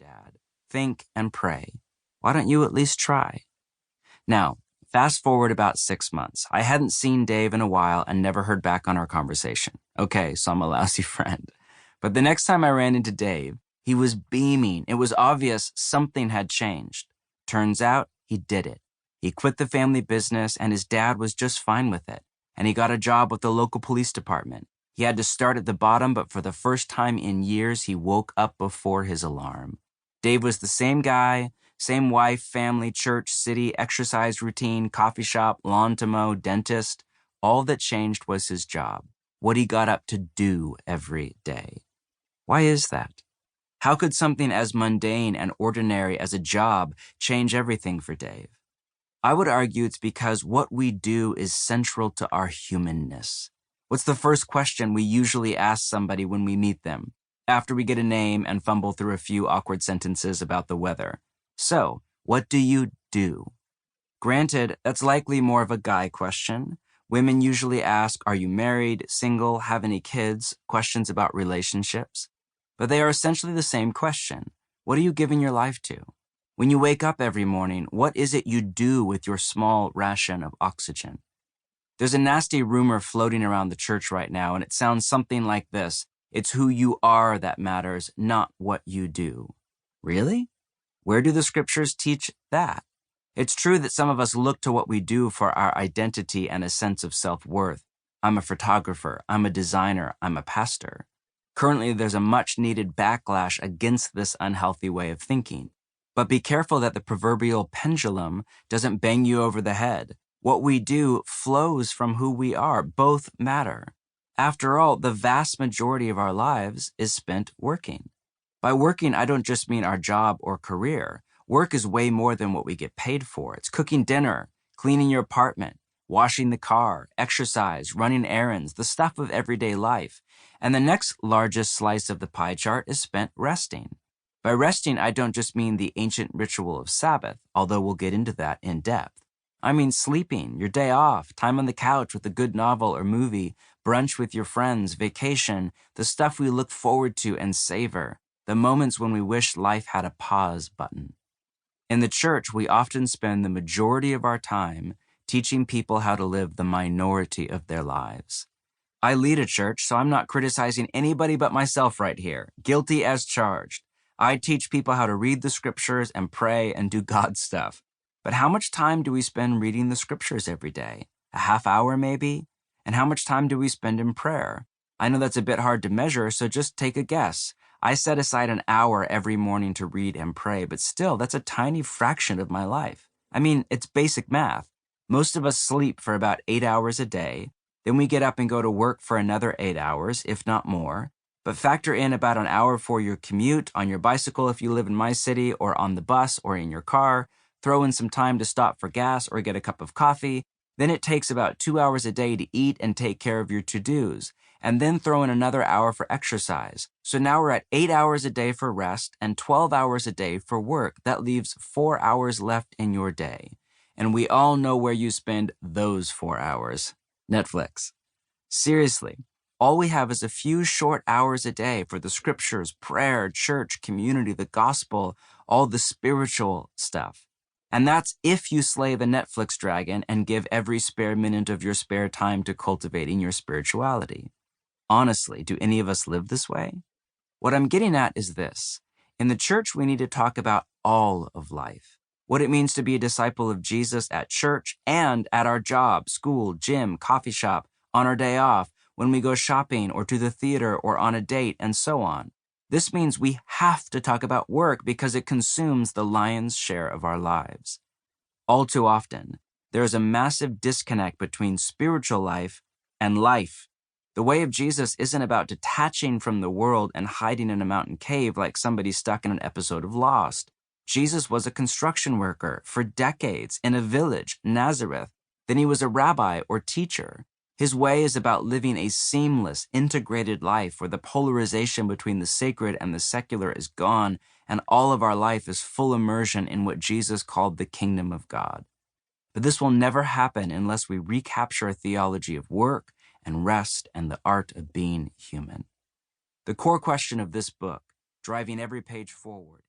Dad. Think and pray. Why don't you at least try? Now, fast forward about 6 months. I hadn't seen Dave in a while and never heard back on our conversation. Okay, so I'm a lousy friend. But the next time I ran into Dave, he was beaming. It was obvious something had changed. Turns out he did it. He quit the family business and his dad was just fine with it. And he got a job with the local police department. He had to start at the bottom, but for the first time in years, he woke up before his alarm. Dave was the same guy, same wife, family, church, city, exercise routine, coffee shop, lawn to mow, dentist. All that changed was his job, what he got up to do every day. Why is that? How could something as mundane and ordinary as a job change everything for Dave? I would argue it's because what we do is central to our humanness. What's the first question we usually ask somebody when we meet them, after we get a name and fumble through a few awkward sentences about the weather? So, what do you do? Granted, that's likely more of a guy question. Women usually ask, are you married, single, have any kids, questions about relationships. But they are essentially the same question. What are you giving your life to? When you wake up every morning, what is it you do with your small ration of oxygen? There's a nasty rumor floating around the church right now, and it sounds something like this. It's who you are that matters, not what you do. Really? Where do the scriptures teach that? It's true that some of us look to what we do for our identity and a sense of self-worth. I'm a photographer, I'm a designer, I'm a pastor. Currently, there's a much-needed backlash against this unhealthy way of thinking. But be careful that the proverbial pendulum doesn't bang you over the head. What we do flows from who we are. Both matter. After all, the vast majority of our lives is spent working. By working, I don't just mean our job or career. Work is way more than what we get paid for. It's cooking dinner, cleaning your apartment, washing the car, exercise, running errands, the stuff of everyday life. And the next largest slice of the pie chart is spent resting. By resting, I don't just mean the ancient ritual of Sabbath, although we'll get into that in depth. I mean sleeping, your day off, time on the couch with a good novel or movie, brunch with your friends, vacation, the stuff we look forward to and savor, the moments when we wish life had a pause button. In the church, we often spend the majority of our time teaching people how to live the minority of their lives. I lead a church, so I'm not criticizing anybody but myself right here, guilty as charged. I teach people how to read the scriptures and pray and do God stuff. But how much time do we spend reading the scriptures every day? A half hour maybe? And how much time do we spend in prayer? I know that's a bit hard to measure, so just take a guess. I set aside an hour every morning to read and pray, but still, that's a tiny fraction of my life. I mean, it's basic math. Most of us sleep for about 8 hours a day. Then we get up and go to work for another 8 hours, if not more. But factor in about an hour for your commute, on your bicycle if you live in my city, or on the bus or in your car. Throw in some time to stop for gas or get a cup of coffee. Then it takes about 2 hours a day to eat and take care of your to-dos. And then throw in another hour for exercise. So now we're at 8 hours a day for rest and 12 hours a day for work. That leaves 4 hours left in your day. And we all know where you spend those 4 hours. Netflix. Seriously, all we have is a few short hours a day for the scriptures, prayer, church, community, the gospel, all the spiritual stuff. And that's if you slay the Netflix dragon and give every spare minute of your spare time to cultivating your spirituality. Honestly, do any of us live this way? What I'm getting at is this. In the church, we need to talk about all of life. What it means to be a disciple of Jesus at church and at our job, school, gym, coffee shop, on our day off, when we go shopping or to the theater or on a date, and so on. This means we have to talk about work because it consumes the lion's share of our lives. All too often, there is a massive disconnect between spiritual life and life. The way of Jesus isn't about detaching from the world and hiding in a mountain cave like somebody stuck in an episode of Lost. Jesus was a construction worker for decades in a village, Nazareth. Then he was a rabbi or teacher. His way is about living a seamless, integrated life where the polarization between the sacred and the secular is gone, and all of our life is full immersion in what Jesus called the kingdom of God. But this will never happen unless we recapture a theology of work and rest and the art of being human. The core question of this book, driving every page forward,